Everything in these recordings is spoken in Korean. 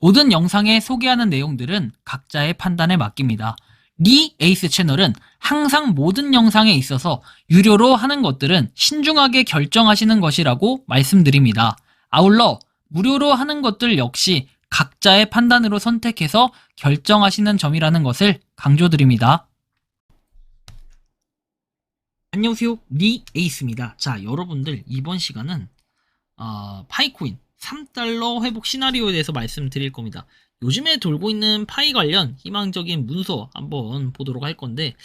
모든 영상에 소개하는 내용들은 각자의 판단에 맡깁니다. 리 에이스 채널은 항상 모든 영상에 있어서 유료로 하는 것들은 신중하게 결정하시는 것이라고 말씀드립니다. 아울러 무료로 하는 것들 역시 각자의 판단으로 선택해서 결정하시는 점이라는 것을 강조드립니다. 안녕하세요, 리 에이스입니다. 자, 여러분들 이번 시간은 파이코인 3달러 회복 시나리오에 대해서 말씀드릴 겁니다. 요즘에 돌고 있는 파이 관련 희망적인 문서 한번 보도록 할 건데,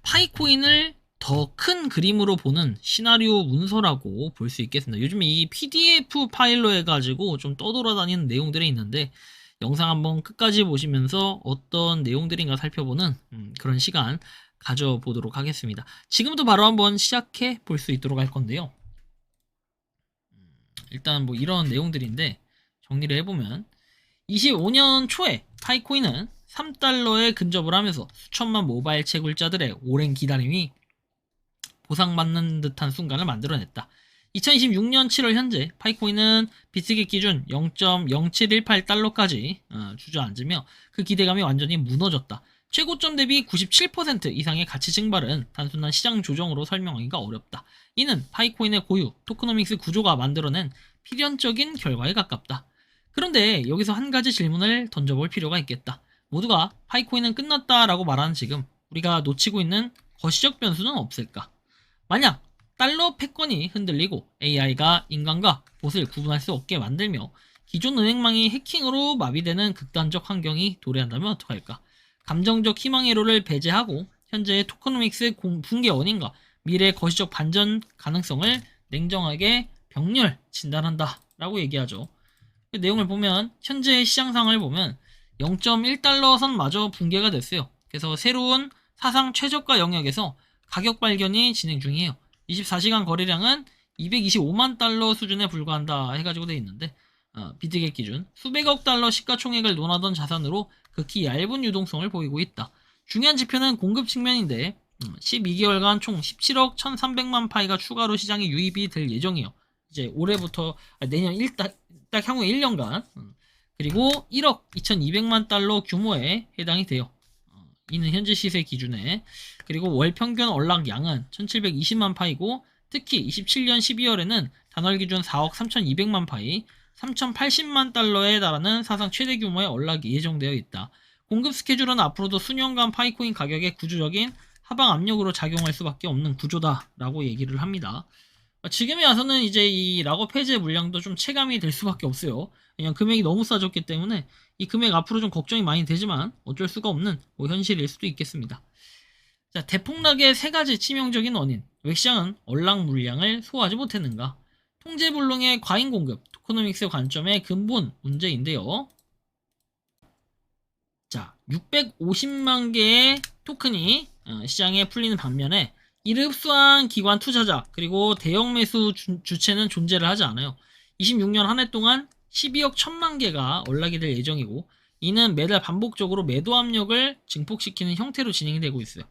파이코인을 더 큰 그림으로 보는 시나리오 문서라고 볼 수 있겠습니다. 요즘에 이 PDF 파일로 해가지고 좀 떠돌아다니는 내용들이 있는데, 영상 한번 끝까지 보시면서 어떤 내용들인가 살펴보는 그런 시간 가져보도록 하겠습니다. 지금부터 바로 한번 시작해 볼 수 있도록 할 건데요. 일단 뭐 이런 내용들인데 정리를 해보면 25년 초에 파이코인은 3달러에 근접을 하면서 수천만 모바일 채굴자들의 오랜 기다림이 보상받는 듯한 순간을 만들어냈다. 2026년 7월 현재 파이코인은 비트겟 기준 0.0718달러까지 주저앉으며 그 기대감이 완전히 무너졌다. 최고점 대비 97% 이상의 가치 증발은 단순한 시장 조정으로 설명하기가 어렵다. 이는 파이코인의 고유 토크노믹스 구조가 만들어낸 필연적인 결과에 가깝다. 그런데 여기서 한 가지 질문을 던져볼 필요가 있겠다. 모두가 파이코인은 끝났다라고 말하는 지금 우리가 놓치고 있는 거시적 변수는 없을까? 만약 달러 패권이 흔들리고 AI가 인간과 봇을 구분할 수 없게 만들며 기존 은행망이 해킹으로 마비되는 극단적 환경이 도래한다면 어떡할까? 감정적 희망 회로를 배제하고 현재의 토크노믹스 붕괴 원인과 미래의 거시적 반전 가능성을 냉정하게 병렬 진단한다 라고 얘기하죠. 그 내용을 보면 현재의 시장 상황을 보면 0.1달러 선마저 붕괴가 됐어요. 그래서 새로운 사상 최저가 영역에서 가격 발견이 진행 중이에요. 24시간 거래량은 225만 달러 수준에 불과한다 해가지고 돼 있는데 비트겟 기준 수백억 달러 시가총액을 논하던 자산으로 극히 얇은 유동성을 보이고 있다. 중요한 지표는 공급 측면인데 12개월간 총 17억 1300만 파이가 추가로 시장에 유입이 될 예정이에요. 이제 올해부터 내년 딱 향후 1년간 그리고 1억 2200만 달러 규모에 해당이 돼요. 이는 현재 시세 기준에. 그리고 월 평균 언락 양은 1720만 파이고 특히 27년 12월에는 단월 기준 4억 3200만 파이 3080만 달러에 달하는 사상 최대 규모의 언락이 예정되어 있다. 공급 스케줄은 앞으로도 수년간 파이코인 가격에 구조적인 하방 압력으로 작용할 수밖에 없는 구조다라고 얘기를 합니다. 지금에 와서는 이제 이 락업 해제 물량도 좀 체감이 될 수밖에 없어요. 그냥 금액이 너무 싸졌기 때문에 이 금액 앞으로 좀 걱정이 많이 되지만 어쩔 수가 없는 뭐 현실일 수도 있겠습니다. 자, 대폭락의 세 가지 치명적인 원인. 왜 시장은 언락 물량을 소화하지 못했는가? 통제불능의 과잉 공급, 토크노믹스 관점의 근본 문제인데요. 자, 650만 개의 토큰이 시장에 풀리는 반면에 이를 흡수한 기관 투자자 그리고 대형 매수 주체는 존재를 하지 않아요. 26년 한 해 동안 12억 1000만 개가 언락이 될 예정이고 이는 매달 반복적으로 매도 압력을 증폭시키는 형태로 진행이 되고 있어요.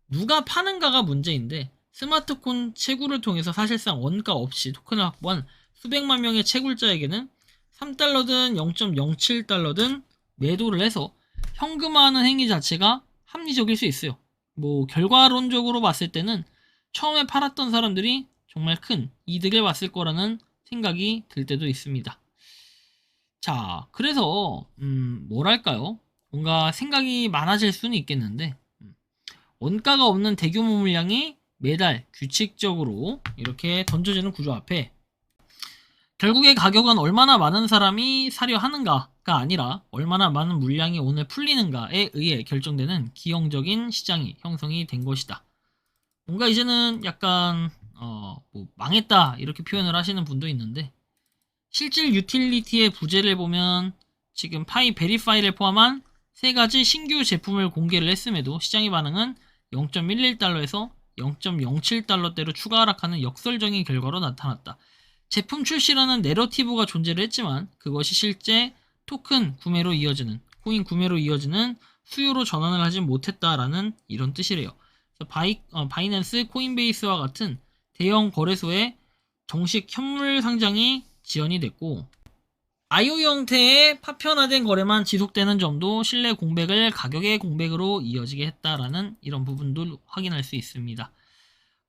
누가 파는가가 문제인데 스마트콘 채굴을 통해서 사실상 원가 없이 토큰을 확보한 수백만 명의 채굴자에게는 3달러든 0.07달러든 매도를 해서 현금화하는 행위 자체가 합리적일 수 있어요. 뭐 결과론적으로 봤을 때는 처음에 팔았던 사람들이 정말 큰 이득을 봤을 거라는 생각이 들 때도 있습니다. 자, 그래서 뭐랄까요? 뭔가 생각이 많아질 수는 있겠는데 원가가 없는 대규모 물량이 매달 규칙적으로 이렇게 던져지는 구조 앞에 결국에 가격은 얼마나 많은 사람이 사려 하는가가 아니라 얼마나 많은 물량이 오늘 풀리는가에 의해 결정되는 기형적인 시장이 형성이 된 것이다. 뭔가 이제는 약간 뭐 망했다 이렇게 표현을 하시는 분도 있는데 실질 유틸리티의 부재를 보면 지금 파이 베리파이를 포함한 세 가지 신규 제품을 공개를 했음에도 시장의 반응은 0.11달러에서 0.07달러대로 추가 하락하는 역설적인 결과로 나타났다. 제품 출시라는 내러티브가 존재를 했지만 그것이 실제 토큰 구매로 이어지는 코인 구매로 이어지는 수요로 전환을 하지 못했다라는 이런 뜻이래요. 바이낸스, 코인베이스와 같은 대형 거래소의 정식 현물 상장이 지연이 됐고 IOU 형태의 파편화된 거래만 지속되는 점도 신뢰 공백을 가격의 공백으로 이어지게 했다라는 이런 부분도 확인할 수 있습니다.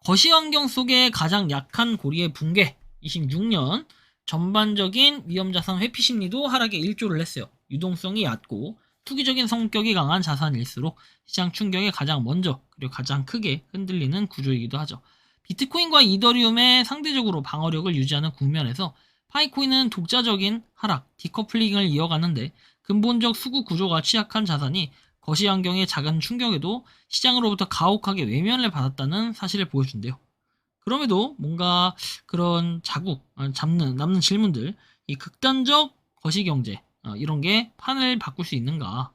거시 환경 속에 가장 약한 고리의 붕괴 26년 전반적인 위험자산 회피 심리도 하락에 일조를 했어요. 유동성이 얕고 투기적인 성격이 강한 자산일수록 시장 충격에 가장 먼저 그리고 가장 크게 흔들리는 구조이기도 하죠. 비트코인과 이더리움의 상대적으로 방어력을 유지하는 국면에서 파이코인은 독자적인 하락, 디커플링을 이어가는데 근본적 수구 구조가 취약한 자산이 거시 환경의 작은 충격에도 시장으로부터 가혹하게 외면을 받았다는 사실을 보여준대요. 그럼에도 뭔가 그런 남는 질문들, 이 극단적 거시경제, 이런 게 판을 바꿀 수 있는가?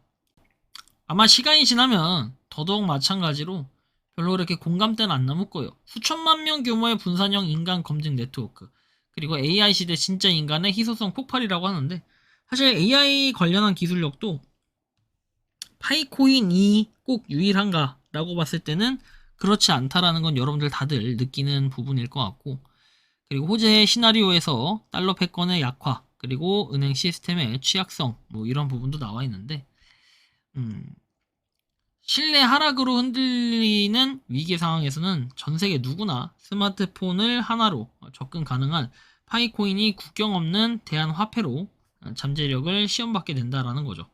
아마 시간이 지나면 더더욱 마찬가지로 별로 그렇게 공감대는 안 남을 거예요. 수천만 명 규모의 분산형 인간 검증 네트워크, 그리고 AI 시대 진짜 인간의 희소성 폭발이라고 하는데, 사실 AI 관련한 기술력도 파이코인이 꼭 유일한가라고 봤을 때는 그렇지 않다라는 건 여러분들 다들 느끼는 부분일 것 같고, 그리고 호재 시나리오에서 달러 패권의 약화, 그리고 은행 시스템의 취약성, 뭐 이런 부분도 나와 있는데, 신뢰 하락으로 흔들리는 위기 상황에서는 전 세계 누구나 스마트폰을 하나로 접근 가능한 파이코인이 국경 없는 대안 화폐로 잠재력을 시험받게 된다라는 거죠.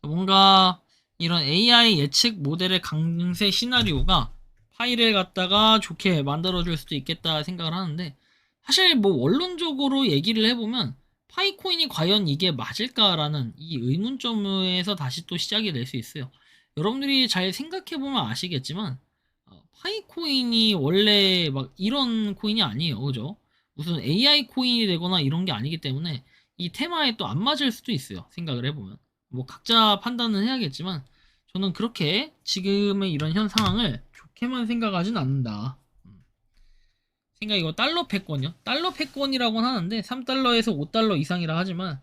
뭔가 이런 AI 예측 모델의 강세 시나리오가 파이를 갖다가 좋게 만들어줄 수도 있겠다 생각을 하는데, 사실 뭐 원론적으로 얘기를 해보면 파이코인이 과연 이게 맞을까라는 이 의문점에서 다시 또 시작이 될 수 있어요. 여러분들이 잘 생각해보면 아시겠지만 파이코인이 원래 막 이런 코인이 아니에요. 그죠? 무슨 AI 코인이 되거나 이런 게 아니기 때문에 이 테마에 또 안 맞을 수도 있어요. 생각을 해보면. 뭐 각자 판단은 해야겠지만 저는 그렇게 지금의 이런 현 상황을 좋게만 생각하진 않는다. 생각이고 달러 패권이요. 달러 패권이라고는 하는데 3달러에서 5달러 이상이라 하지만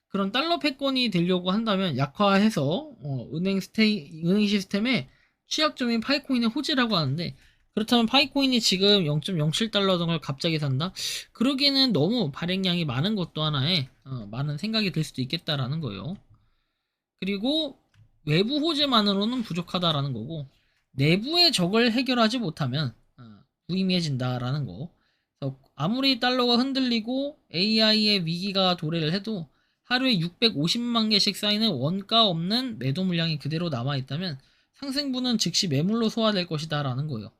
그런 달러 패권이 되려고 한다면 약화해서 은행 시스템의 취약점인 파이코인의 호재라고 하는데, 그렇다면 파이코인이 지금 0.07달러 등을 갑자기 산다? 그러기에는 너무 발행량이 많은 것도 하나에 많은 생각이 들 수도 있겠다라는 거예요. 그리고 외부 호재만으로는 부족하다라는 거고, 내부의 적을 해결하지 못하면 무의미해진다라는 거. 그래서 아무리 달러가 흔들리고 AI의 위기가 도래를 해도 하루에 650만 개씩 쌓이는 원가 없는 매도 물량이 그대로 남아있다면 상승분은 즉시 매물로 소화될 것이다라는 거예요.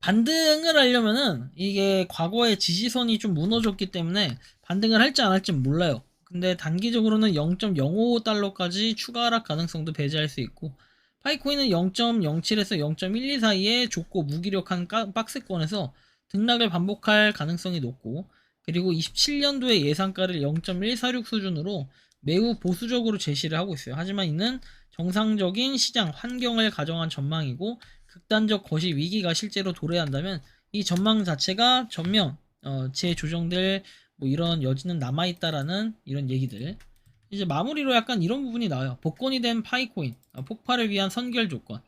반등을 하려면은 이게 과거의 지지선이 좀 무너졌기 때문에 반등을 할지 안 할지 몰라요. 근데 단기적으로는 0.05달러까지 추가 하락 가능성도 배제할 수 있고, 파이코인은 0.07에서 0.12 사이에 좁고 무기력한 박스권에서 등락을 반복할 가능성이 높고, 그리고 27년도의 예상가를 0.146 수준으로 매우 보수적으로 제시를 하고 있어요. 하지만 이는 정상적인 시장 환경을 가정한 전망이고, 극단적 거시 위기가 실제로 도래한다면 이 전망 자체가 전면 재조정될 뭐 이런 여지는 남아있다라는 이런 얘기들. 이제 마무리로 약간 이런 부분이 나와요. 복권이 된 파이코인 폭발을 위한 선결 조건.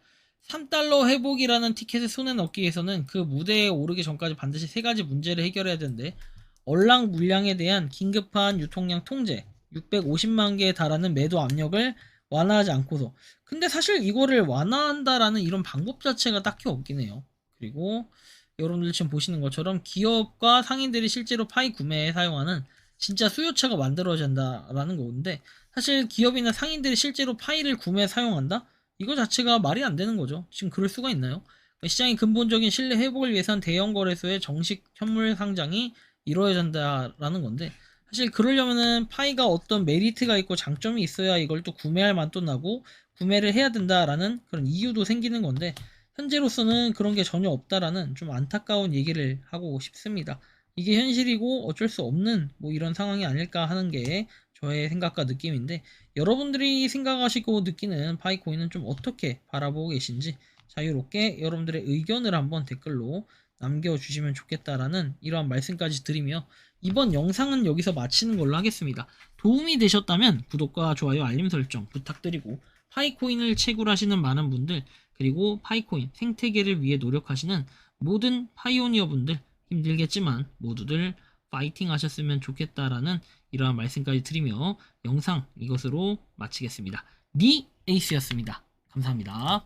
3달러 회복이라는 티켓을 손에 넣기 위해서는 그 무대에 오르기 전까지 반드시 세 가지 문제를 해결해야 되는데, 얼랑 물량에 대한 긴급한 유통량 통제, 650만 개에 달하는 매도 압력을 완화하지 않고서. 근데 사실 이거를 완화한다라는 이런 방법 자체가 딱히 없긴 해요. 그리고 여러분들 지금 보시는 것처럼 기업과 상인들이 실제로 파이 구매에 사용하는 진짜 수요처가 만들어진다라는 건데, 사실 기업이나 상인들이 실제로 파이를 구매에 사용한다? 이거 자체가 말이 안 되는 거죠. 지금 그럴 수가 있나요? 시장의 근본적인 신뢰 회복을 위해선 대형 거래소의 정식 현물 상장이 이루어진다라는 건데, 사실 그러려면은 파이가 어떤 메리트가 있고 장점이 있어야 이걸 또 구매할 맛도 나고 구매를 해야 된다라는 그런 이유도 생기는 건데, 현재로서는 그런 게 전혀 없다라는 좀 안타까운 얘기를 하고 싶습니다. 이게 현실이고 어쩔 수 없는 뭐 이런 상황이 아닐까 하는 게 저의 생각과 느낌인데, 여러분들이 생각하시고 느끼는 파이코인은 좀 어떻게 바라보고 계신지 자유롭게 여러분들의 의견을 한번 댓글로 남겨주시면 좋겠다라는 이러한 말씀까지 드리며, 이번 영상은 여기서 마치는 걸로 하겠습니다. 도움이 되셨다면 구독과 좋아요, 알림 설정 부탁드리고, 파이코인을 채굴하시는 많은 분들, 그리고 파이코인 생태계를 위해 노력하시는 모든 파이오니어 분들, 힘들겠지만 모두들 파이팅 하셨으면 좋겠다라는 이러한 말씀까지 드리며 영상 이것으로 마치겠습니다. 니 에이스였습니다. 감사합니다.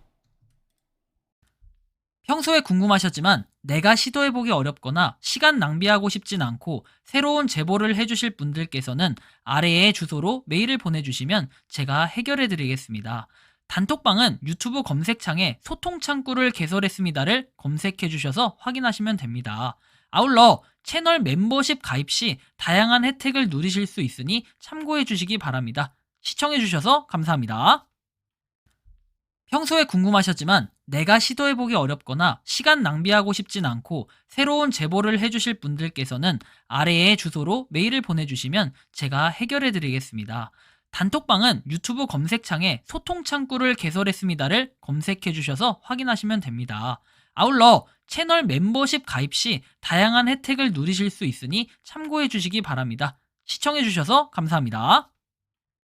평소에 궁금하셨지만 내가 시도해보기 어렵거나 시간 낭비하고 싶진 않고 새로운 제보를 해주실 분들께서는 아래의 주소로 메일을 보내주시면 제가 해결해드리겠습니다. 단톡방은 유튜브 검색창에 소통창구를 개설했습니다를 검색해주셔서 확인하시면 됩니다. 아울러 채널 멤버십 가입 시 다양한 혜택을 누리실 수 있으니 참고해주시기 바랍니다. 시청해주셔서 감사합니다. 평소에 궁금하셨지만 내가 시도해보기 어렵거나 시간 낭비하고 싶진 않고 새로운 제보를 해주실 분들께서는 아래의 주소로 메일을 보내주시면 제가 해결해드리겠습니다. 단톡방은 유튜브 검색창에 소통창구를 개설했습니다를 검색해주셔서 확인하시면 됩니다. 아울러 채널 멤버십 가입 시 다양한 혜택을 누리실 수 있으니 참고해주시기 바랍니다. 시청해주셔서 감사합니다.